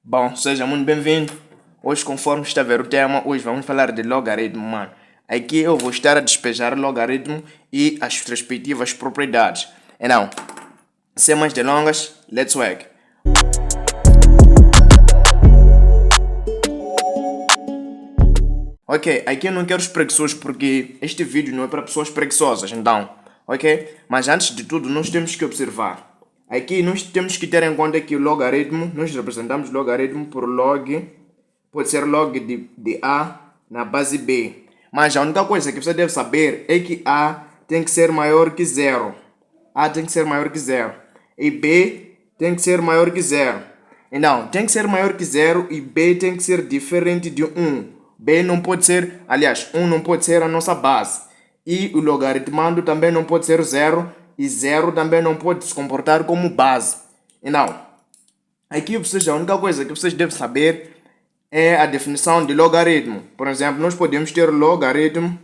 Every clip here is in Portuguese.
Bom, seja muito bem-vindo. Hoje, conforme está a ver o tema, hoje vamos falar de logaritmo, mano. Aqui eu vou estar a despejar logaritmo e as respectivas propriedades. Então, sem mais delongas, let's work. Ok, aqui eu não quero os preguiçosos porque este vídeo não é para pessoas preguiçosas, então, ok? Mas antes de tudo, nós temos que observar. Aqui nós temos que ter em conta que o logaritmo, nós representamos o logaritmo por log, pode ser log de A na base B. Mas a única coisa que você deve saber é que A tem que ser maior que zero. A tem que ser maior que zero. E B tem que ser maior que zero. Então, tem que ser maior que zero e B tem que ser diferente de 1. B não pode ser, aliás, 1 não pode ser a nossa base. E o logaritmando também não pode ser zero. E zero também não pode se comportar como base. Então, aqui a única coisa que vocês devem saber é a definição de logaritmo. Por exemplo, nós podemos ter logaritmo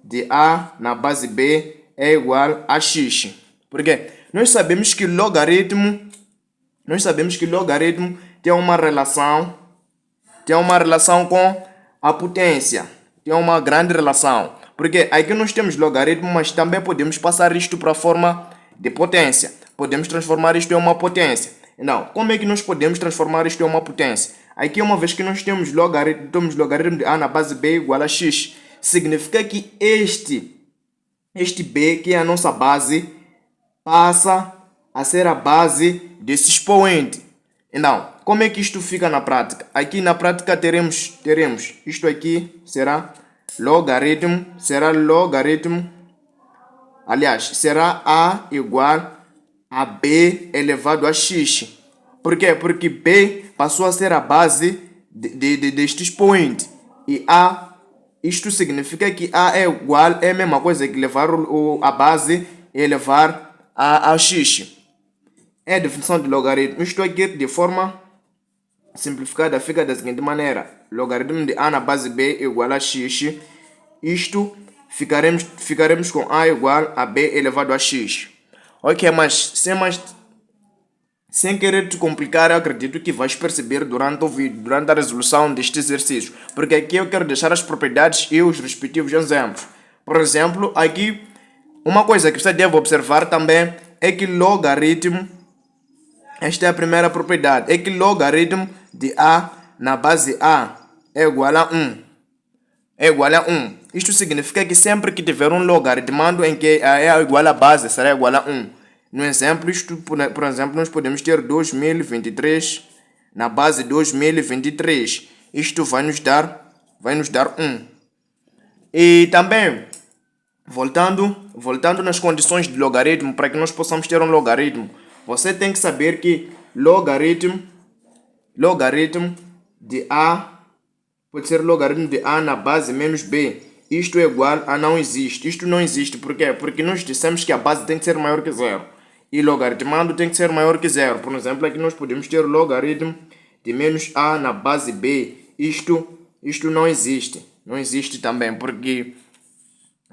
de A na base B é igual a x. Por quê? Nós sabemos que logaritmo tem uma relação com a potência. Tem uma grande relação. Porque aqui nós temos logaritmo, mas também podemos passar isto para a forma de potência. Podemos transformar isto em uma potência. Então, como é que nós podemos transformar isto em uma potência? Aqui, uma vez que nós temos logaritmo de A na base B igual a x, significa que este B, que é a nossa base, passa a ser a base desse expoente. Então, como é que isto fica na prática? Aqui na prática teremos isto aqui será logaritmo, aliás, será A igual a B elevado a x. Por quê? Porque B passou a ser a base deste expoente. E A, isto significa que A é a mesma coisa que levar a base e elevar a x. É a definição de logaritmo. Isto aqui, de forma simplificada, fica da seguinte maneira. Logaritmo de A na base B igual a x. Isto ficaremos com A igual a B elevado a x. Ok, mas sem querer te complicar, eu acredito que vais perceber durante o vídeo, durante a resolução deste exercício. Porque aqui eu quero deixar as propriedades e os respectivos exemplos. Por exemplo, aqui, uma coisa que você deve observar também é que logaritmo, esta é a primeira propriedade, é que logaritmo de A na base A é igual a 1. É igual a 1. Isto significa que sempre que tiver um logaritmando em que A é igual a base, será igual a 1. No exemplo, por exemplo, nós podemos ter 2023 na base 2023. Isto vai nos dar 1. E também, voltando nas condições de logaritmo, para que nós possamos ter um logaritmo, você tem que saber que logaritmo de A pode ser logaritmo de A na base menos B. Isto é igual a não existe. Isto não existe. Por quê? Porque nós dissemos que a base tem que ser maior que zero. E logaritmando tem que ser maior que zero. Por exemplo, aqui nós podemos ter logaritmo de menos A na base B. Isto não existe. Não existe também, porque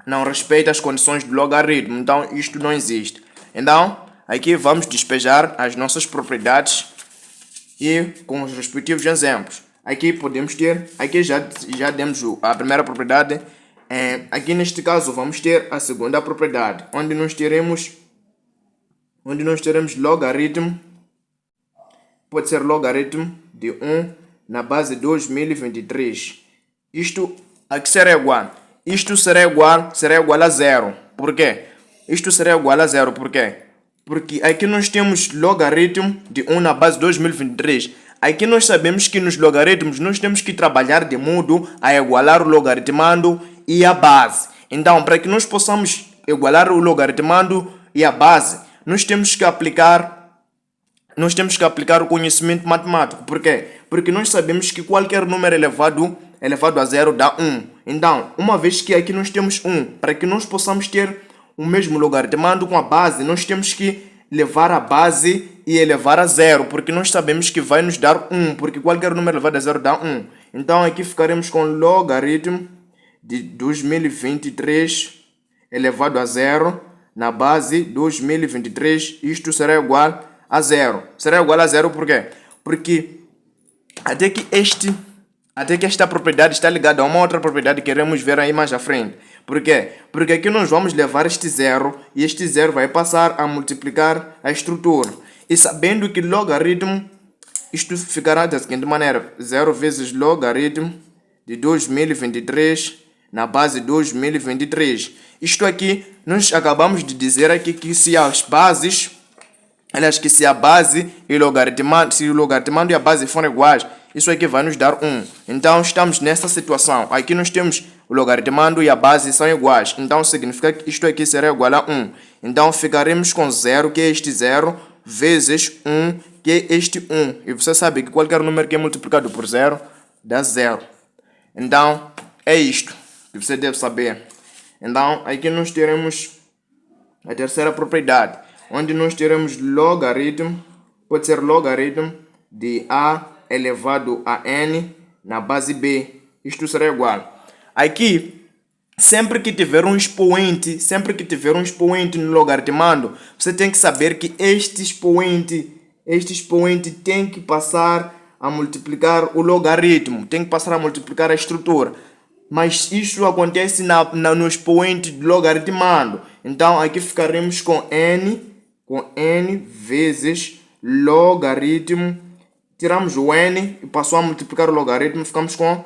não respeita as condições do logaritmo. Então, isto não existe. Então, aqui vamos despejar as nossas propriedades e com os respectivos exemplos. Aqui podemos ter, aqui já demos a primeira propriedade. Aqui neste caso vamos ter a segunda propriedade, onde nós teremos logaritmo, pode ser logaritmo de 1 na base 2023. Isto aqui será igual. Isto será igual a zero. Por quê? Isto será igual a zero. Por quê? Porque aqui nós temos logaritmo de 1 na base 2023. Aqui nós sabemos que nos logaritmos nós temos que trabalhar de modo a igualar o logaritmando e a base. Então, para que nós possamos igualar o logaritmando e a base, nós temos que aplicar o conhecimento matemático. Por quê? Porque nós sabemos que qualquer número elevado a zero dá 1. Então, uma vez que aqui nós temos 1, para que nós possamos ter o mesmo logaritmando com a base, nós temos que levar a base e elevar a zero, porque nós sabemos que vai nos dar 1, porque qualquer número elevado a zero dá 1. Então aqui ficaremos com logaritmo de 2023 elevado a zero na base 2023. Isto será igual a zero. Será igual a zero por quê? Porque até que esta propriedade está ligada a uma outra propriedade que queremos ver aí mais à frente. Por quê? Porque aqui nós vamos levar este zero e este zero vai passar a multiplicar a estrutura. E sabendo que logaritmo, isto ficará da seguinte maneira: 0 vezes logaritmo de 2023 na base 2023. Isto aqui, nós acabamos de dizer aqui que se as bases, aliás, que se a base e o logaritmando e a base forem iguais, isso aqui vai nos dar 1. Então, estamos nessa situação. Aqui nós temos o logaritmando e a base são iguais. Então, significa que isto aqui será igual a 1. Então, ficaremos com 0, que é este 0, vezes 1, que é este 1. E você sabe que qualquer número que é multiplicado por 0, dá 0. Então, é isto que você deve saber. Então, aqui nós teremos a terceira propriedade, onde nós teremos logaritmo, pode ser logaritmo de A elevado a N na base B. Isto será igual. Aqui, sempre que tiver um expoente no logaritmando, você tem que saber que este expoente tem que passar a multiplicar o logaritmo, tem que passar a multiplicar a estrutura. Mas isso acontece no expoente do logaritmando. Então, aqui ficaremos com n vezes logaritmo. Tiramos o n e passou a multiplicar o logaritmo. Ficamos com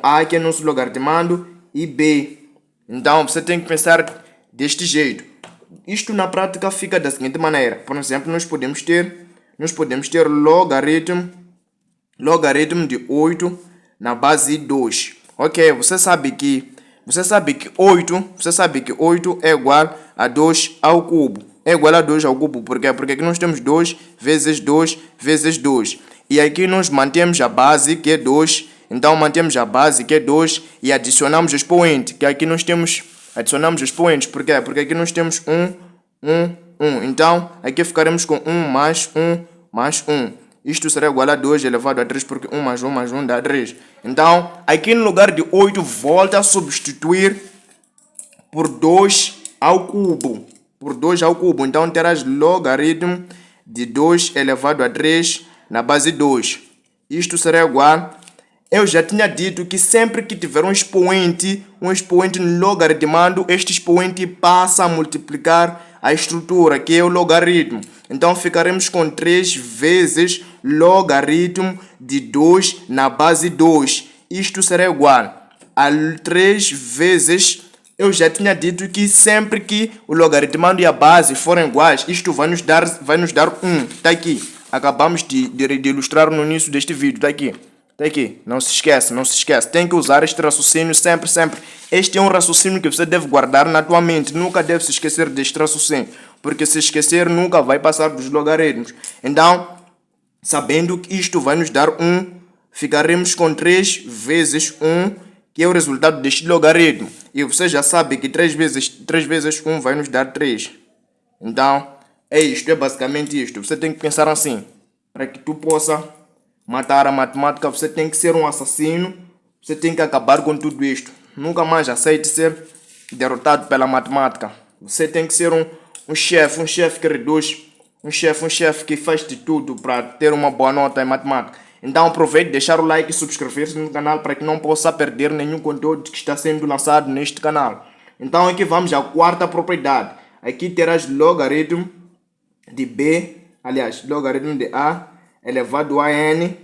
a, que é nosso logaritmando, e b. Então, você tem que pensar deste jeito. Isto na prática fica da seguinte maneira. Por exemplo, nós podemos ter logaritmo de 8 na base 2. Ok, você sabe que 8 é igual a 2 ao cubo. É igual a 2 ao cubo, por quê? Porque aqui nós temos 2 vezes 2 vezes 2. E aqui nós mantemos a base, que é 2. Então, mantemos a base, que é 2, e adicionamos o expoente, que aqui nós temos... Adicionamos os expoentes, por quê? Porque aqui nós temos 1. Então, aqui ficaremos com 1 mais 1 mais 1. Isto será igual a 2 elevado a 3, porque 1 mais 1 mais 1 dá 3. Então, aqui no lugar de 8, volta a substituir por 2 ao cubo. Então, terás logaritmo de 2 elevado a 3 na base 2. Isto será igual... Eu já tinha dito que sempre que tiver um expoente no logaritmando, este expoente passa a multiplicar a estrutura, que é o logaritmo. Então, ficaremos com 3 vezes logaritmo de 2 na base 2. Isto será igual a 3 vezes... Eu já tinha dito que sempre que o logaritmando e a base forem iguais, isto vai nos dar 1. Está aqui. Acabamos de ilustrar no início deste vídeo. Está aqui. Não se esquece. Tem que usar este raciocínio sempre. Este é um raciocínio que você deve guardar na tua mente. Nunca deve se esquecer deste raciocínio. Porque se esquecer, nunca vai passar dos logaritmos. Então, sabendo que isto vai nos dar 1, ficaremos com 3 vezes 1, que é o resultado deste logaritmo. E você já sabe que 3 vezes 1 vai nos dar 3. Então, é basicamente isto. Você tem que pensar assim. Para que tu possa matar a matemática, você tem que ser um assassino. Você tem que acabar com tudo isto. Nunca mais aceite ser derrotado pela matemática. Você tem que ser um chefe que reduz, um chefe que faz de tudo para ter uma boa nota em matemática. Então aproveite, deixar o like e subscrever-se no canal para que não possa perder nenhum conteúdo que está sendo lançado neste canal. Então aqui vamos à quarta propriedade. Aqui terás logaritmo de B, aliás, logaritmo de A elevado a N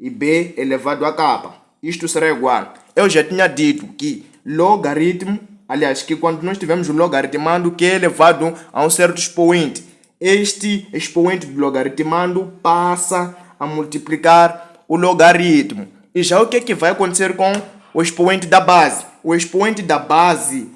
e B elevado a K. Isto será igual. Eu já tinha dito que logaritmo, aliás, que quando nós tivermos o logaritmando que é elevado a um certo expoente, este expoente do logaritmando passa a multiplicar o logaritmo. E já o que é que vai acontecer com o expoente da base? O expoente da base,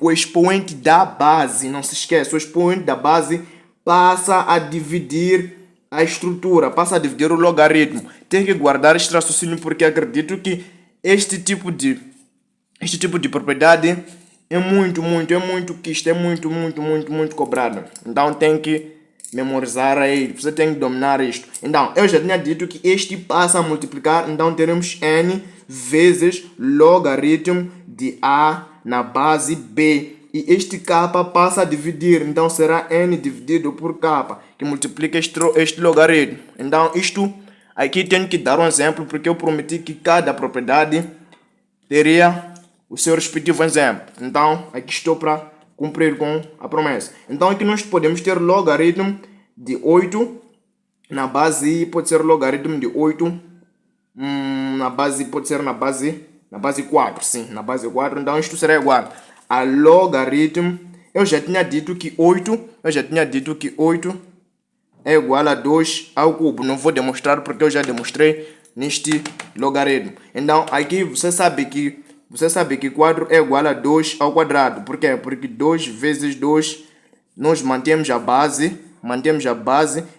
não se esquece, o expoente da base passa a dividir a estrutura, passa a dividir o logaritmo. Tem que guardar este raciocínio porque acredito que este tipo de propriedade é muito cobrado. Então tem que memorizar aí, você tem que dominar isto. Então, eu já tinha dito que este passa a multiplicar, então teremos n vezes logaritmo de A na base B. E este k passa a dividir, então será n dividido por k, que multiplica este logaritmo. Então isto aqui tenho que dar um exemplo, porque eu prometi que cada propriedade teria o seu respectivo exemplo. Então, aqui estou para cumprir com a promessa. Então, aqui nós podemos ter logaritmo de 8 na base, pode ser logaritmo de 8 na base, pode ser na base 4, sim, na base 4. Então, isto será igual a logaritmo. Eu já tinha dito que 8 é igual a 2 ao cubo. Não vou demonstrar porque eu já demonstrei neste logaritmo. Então, aqui você sabe que 4 é igual a 2 ao quadrado. Por quê? Porque 2 vezes 2, nós mantemos a base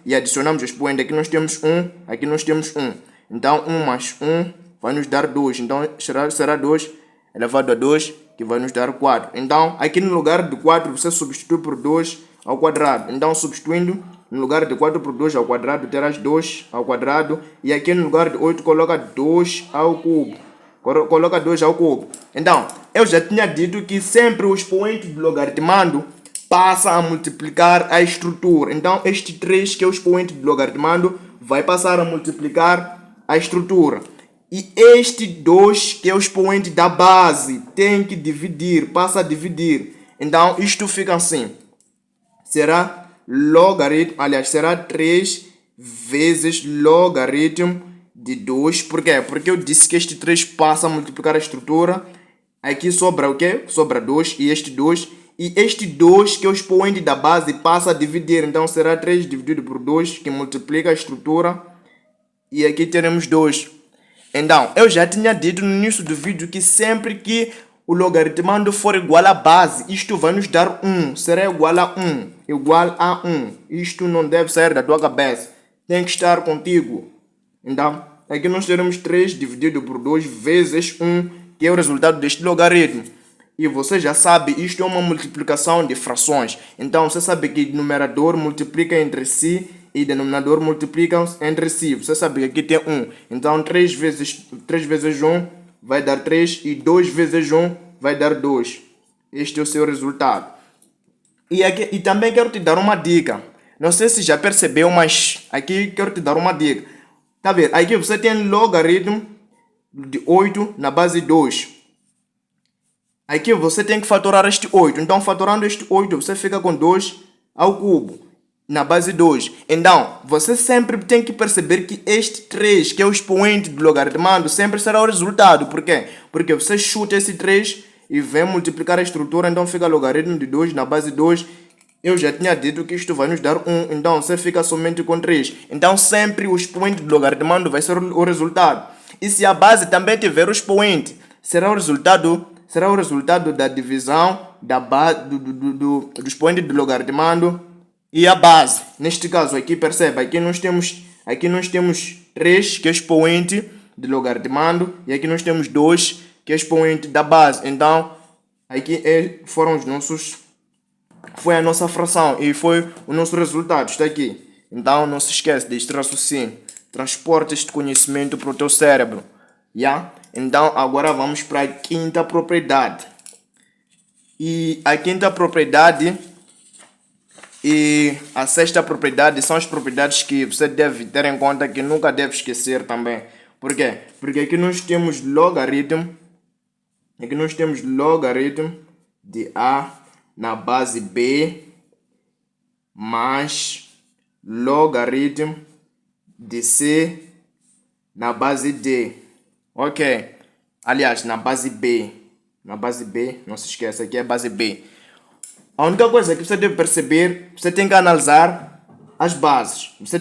e adicionamos o expoente. Aqui nós temos 1, aqui nós temos 1. Então, 1 mais 1 vai nos dar 2. Então, será 2 elevado a 2, que vai nos dar 4. Então, aqui no lugar de 4, você substitui por 2 ao quadrado. Então, substituindo, no lugar de 4 por 2 ao quadrado, terás 2 ao quadrado. E aqui no lugar de 8, coloca 2 ao cubo. Coloca 2 ao cubo. Então, eu já tinha dito que sempre o expoente do logaritmando passa a multiplicar a estrutura. Então, este 3, que é o expoente do logaritmando, vai passar a multiplicar a estrutura. E este 2, que é o expoente da base, tem que dividir, passa a dividir. Então, isto fica assim. Será logaritmo, aliás, será 3 vezes logaritmo de 2. Por quê? Porque eu disse que este 3 passa a multiplicar a estrutura. Aqui sobra o quê? Sobra 2 e este 2. E este 2, que é o expoente da base, passa a dividir. Então, será 3 dividido por 2, que multiplica a estrutura. E aqui teremos 2. Então, eu já tinha dito no início do vídeo que sempre que o logaritmando for igual à base, isto vai nos dar 1. Será igual a 1. Igual a 1. Isto não deve sair da tua cabeça. Tem que estar contigo. Então, aqui nós teremos 3 dividido por 2 vezes 1, que é o resultado deste logaritmo. E você já sabe, isto é uma multiplicação de frações. Então, você sabe que numerador multiplica entre si e denominador multiplicam entre si. Você sabe que aqui tem 1. Então, 3 vezes 1 vai dar 3 e 2 vezes 1 vai dar 2. Este é o seu resultado. E também quero te dar uma dica. Não sei se já percebeu, mas aqui quero te dar uma dica. Tá vendo? Aqui você tem logaritmo de 8 na base 2. Aqui você tem que fatorar este 8. Então, fatorando este 8, você fica com 2 ao cubo na base 2. Então, você sempre tem que perceber que este 3, que é o expoente do logaritmando, sempre será o resultado. Por quê? Porque você chuta esse 3 e vem multiplicar a estrutura, então fica logaritmo de 2 na base 2. Eu já tinha dito que isto vai nos dar 1, então você fica somente com 3. Então, sempre o expoente do logaritmando vai ser o resultado. E se a base também tiver o expoente, será o resultado da divisão do expoente do logaritmando e a base. Neste caso aqui, perceba, aqui nós temos 3, que é expoente do logaritmando, e aqui nós temos 2, que é expoente da base. Então, aqui foi a nossa fração e foi o nosso resultado, está aqui. Então, não se esquece deste raciocínio. Transporta este conhecimento para o teu cérebro. Yeah? Então, agora vamos para a quinta propriedade. E a quinta propriedade e a sexta propriedade são as propriedades que você deve ter em conta, que nunca deve esquecer também. Por quê? Porque aqui nós temos logaritmo. Aqui nós temos logaritmo de A na base B mais logaritmo de C na base D. Ok? Aliás, na base B. Na base B, não se esqueça, aqui é a base B. A única coisa que você deve perceber, você tem que analisar as bases. Você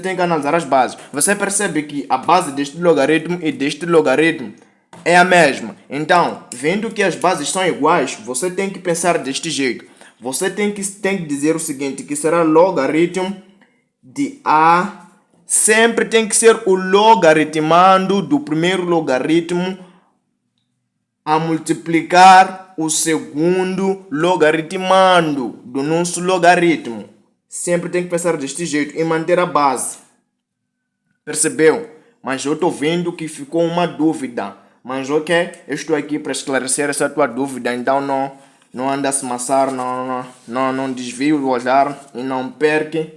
percebe que a base deste logaritmo e deste logaritmo é a mesma. Então, vendo que as bases são iguais, você tem que pensar deste jeito. Você tem que dizer o seguinte, que será logaritmo de A. Sempre tem que ser o logaritmando do primeiro logaritmo a multiplicar o segundo logaritmando do nosso logaritmo. Sempre tem que pensar deste jeito e manter a base. Percebeu? Mas eu estou vendo que ficou uma dúvida. Mas ok, eu estou aqui para esclarecer essa tua dúvida. Então não anda a se maçar, não desvie o olhar e não perca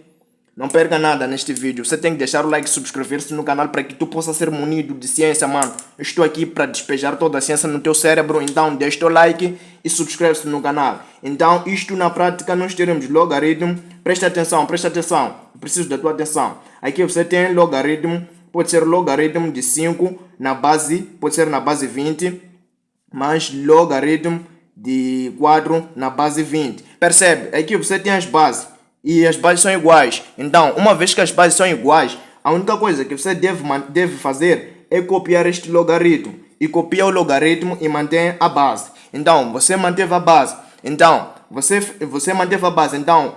Não perca nada neste vídeo. Você tem que deixar o like e subscrever-se no canal para que tu possa ser munido de ciência, mano. Eu estou aqui para despejar toda a ciência no teu cérebro. Então deixa o like e subscreve-se no canal. Então isto na prática nós teremos logaritmo. Presta atenção, presta atenção. Eu preciso da tua atenção. Aqui você tem logaritmo. Pode ser logaritmo de 5 na base. Pode ser na base 20. Mas logaritmo de 4 na base 20. Percebe? Aqui você tem as bases. E as bases são iguais. Então, uma vez que as bases são iguais, a única coisa que você deve fazer é copiar este logaritmo. E copia o logaritmo e mantém a base. Então, você manteve a base. Então, você manteve a base. Então,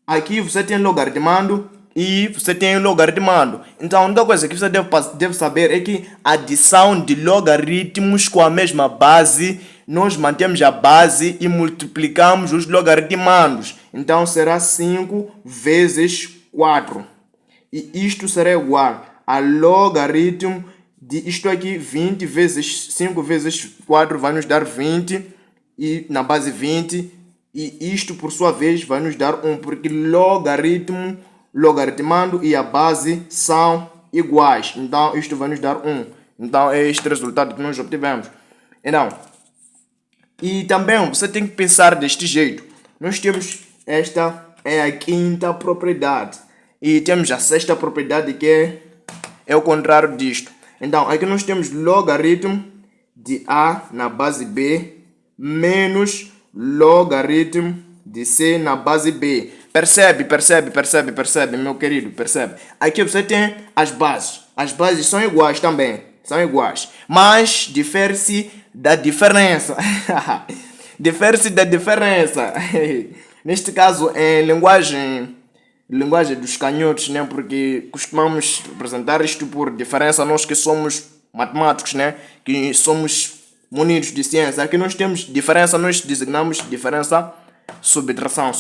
aqui você tem logaritmando e você tem logaritmando. Então, a única coisa que você deve saber é que a adição de logaritmos com a mesma base, nós mantemos a base e multiplicamos os logaritmandos. Então será 5 vezes 4. E isto será igual a logaritmo de isto aqui, 20 vezes 5 vezes 4 vai nos dar 20 e na base 20. E isto por sua vez vai nos dar 1, porque logaritmando e a base são iguais. Então isto vai nos dar 1. Então é este resultado que nós obtivemos. Então, e também você tem que pensar deste jeito. Nós temos esta é a quinta propriedade. E temos a sexta propriedade que é o contrário disto. Então aqui nós temos logaritmo de A na base B menos logaritmo de C na base B. Percebe, meu querido, percebe? Aqui você tem as bases. As bases são iguais também. São iguais. Mas difere-se da diferença. Difere-se da diferença. Neste caso, em linguagem dos canhotos, né? Porque costumamos representar isto por diferença, nós que somos matemáticos, né? Que somos munidos de ciência. Aqui nós temos diferença, nós designamos diferença, subtração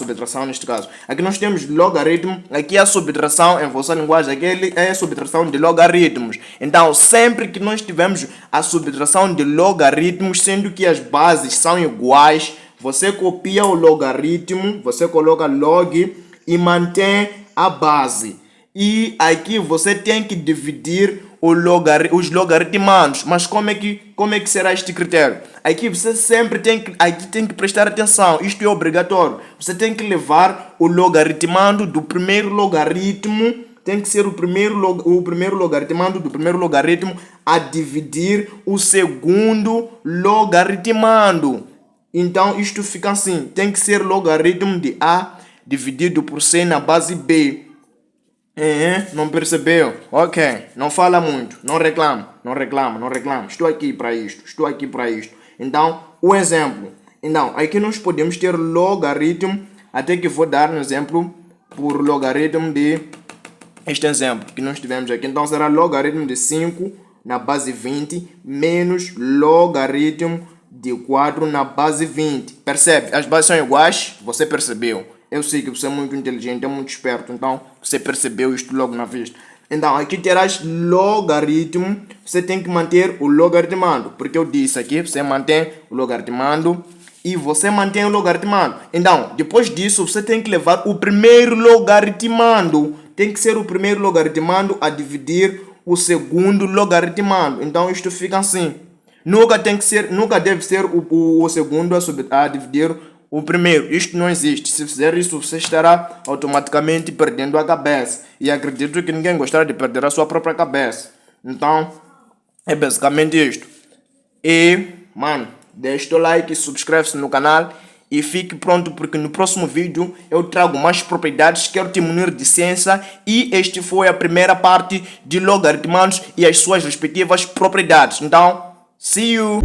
neste caso. Aqui nós temos logaritmo, aqui a subtração em vossa linguagem, aqui é a subtração de logaritmos. Então, sempre que nós tivermos a subtração de logaritmos, sendo que as bases são iguais, você copia o logaritmo, você coloca log e mantém a base. E aqui você tem que dividir os logaritmandos. Mas como é que será este critério? Aqui você sempre tem que prestar atenção. Isto é obrigatório. Você tem que levar o logaritmando do primeiro logaritmo. Tem que ser o primeiro logaritmando do primeiro logaritmo a dividir o segundo logaritmando. Então isto fica assim. Tem que ser logaritmo de A dividido por C na base B. Não percebeu? Ok, não fala muito, não reclama. Estou aqui para isto. Então, o exemplo. Então, aqui nós podemos ter logaritmo, até que vou dar um exemplo por logaritmo de este exemplo que nós tivemos aqui. Então, será logaritmo de 5 na base 20 menos logaritmo de 4 na base 20. Percebe? As bases são iguais, você percebeu. Eu sei que você é muito inteligente, é muito esperto, então você percebeu isto logo na vista. Então, aqui terás logaritmo, você tem que manter o logaritmando, porque eu disse aqui, você mantém o logaritmando e você mantém o logaritmando. Então, depois disso, você tem que levar o primeiro logaritmando. Tem que ser o primeiro logaritmando a dividir o segundo logaritmando. Então, isto fica assim. Nunca deve ser o segundo a dividir o primeiro. Isto não existe. Se fizer isso, você estará automaticamente perdendo a cabeça. E acredito que ninguém gostará de perder a sua própria cabeça. Então, é basicamente isto. E, mano, deixa o like, subscreve-se no canal e fique pronto, porque no próximo vídeo eu trago mais propriedades, quero te munir de ciência. E este foi a primeira parte de logaritmandos e as suas respectivas propriedades. Então, see you!